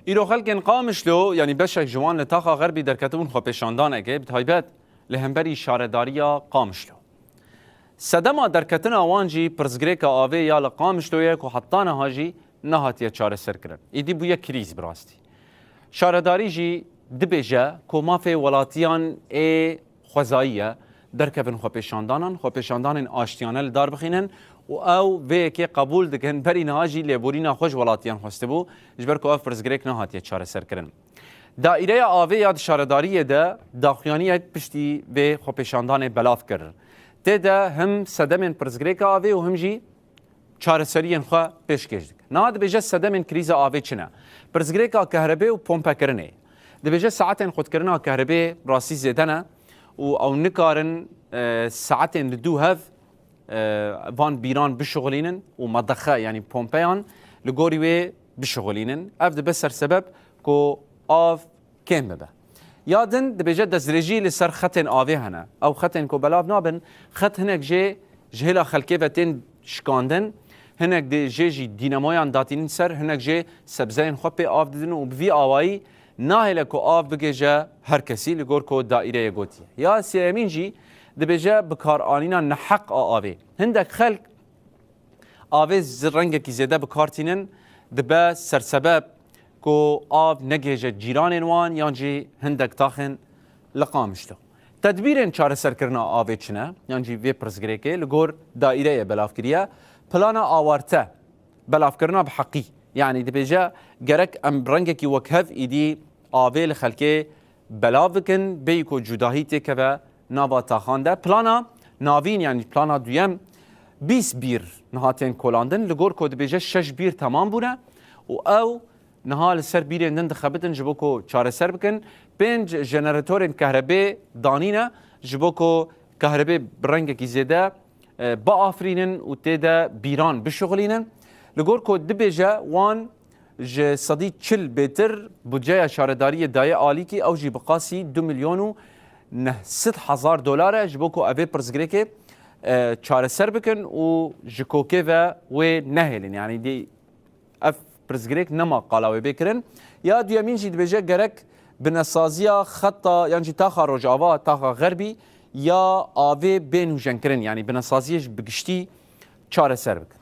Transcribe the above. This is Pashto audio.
ایرو خلکن قامشلو یعنی بشک جوان لتاخا غربی درکتون خو پیشاندان اگه بتایبت لهمبری شارداریا قامشلو سدما درکتن آوانجی پرزگریک آوه یا لقامشلو یک و حطان هاجی نهاتیه چاره سر کرن ایدی بویا کریز براستی شارداری جی دبیجه که مافی ولاتیان خوزاییه درکبن خو پیشاندانان آشتیانه لدار بخینن و او وی که قبول دکن بری نهاجی لیبورینا خوش ولاتیان خواسته بو جبر که اف پرزگریک نهاتیه چاره سر کرن دائره آوه یاد شارداری ده داخیانی یک پشتی به خو پیشاندان بلاف کرد تدا هم سدمن پرزگریک آوه و هم جی چاره سرین خو پیش کشید نهاد بیجه سدمن کریز آوه چنه پرزگریک کهربه و پمپ کرنه دبیجه ساعتين خود کرنا كهرباء راسي زيدنا او نكارن ساعتين لدو هف فان بيران بشغلينن ومضخه يعني بومبيان لغوري وي بشغلينن اف بسر سبب كو اف كم به يادن دبيجه دزريجي لسر ختن اوي هنا او ختن كو بلاف نابن خط هناك جي جهلا خلكيفتين شكاندن هناك دي جي دينامويان داتين سر هناك جي سبزين خوبي اف ددن وبفي اواي ناهله کو آب بگیجه هر کسی لگور کو دایره گوتی یا سیمین جی دبیجه بکار آنینا نحق آوه هندک خلق آوه رنگ کی زیده بکارتینن دبه سرسبب کو آب نگیجه جیران وان یانجی هندک تاخن لقامشتو تدبیرن چاره سر کرنا آوه چنه یانجی وی پرزگریکه لگور دایره بلاف کریه پلانا آوارته بلاف کرنا بحقی يعني دبيجا جرك ام رنگك وكهف ايدي آويل خلكي بلاوكن بيكو جداهيتي كبا نابا تاخانده بلانا ناوين يعني بلانا دويم 20 بير نهاتين كولاندن لغور كو دبيجا 6 بير تمام بونه او نهال سر بيرين دن دخبتن جبوكو چاره سر بكن 5 جنراتورين كهرباء دانينا جبوكو كهرباء برنگك زيده با افرينن و تيدا بيران بشغلينن لگور کو دبیجه وان ج صدی چل بهتر بودجه شارداری دای عالی کی او جی بقاسی 2 میلیون و 900,000 دلار جبو کو اوی پرزگریکه چاره سر بکن و جکوکه و نهلن یعنی دی اف پرزگریک نما قلاوی بکرن یا دیامین جی دبیجه گرک بنسازیا خطا یعنی تاخا رجاوا تاخا غربی یا اوی بین جنکرن یعنی بنسازیش بگشتی چاره سر بکن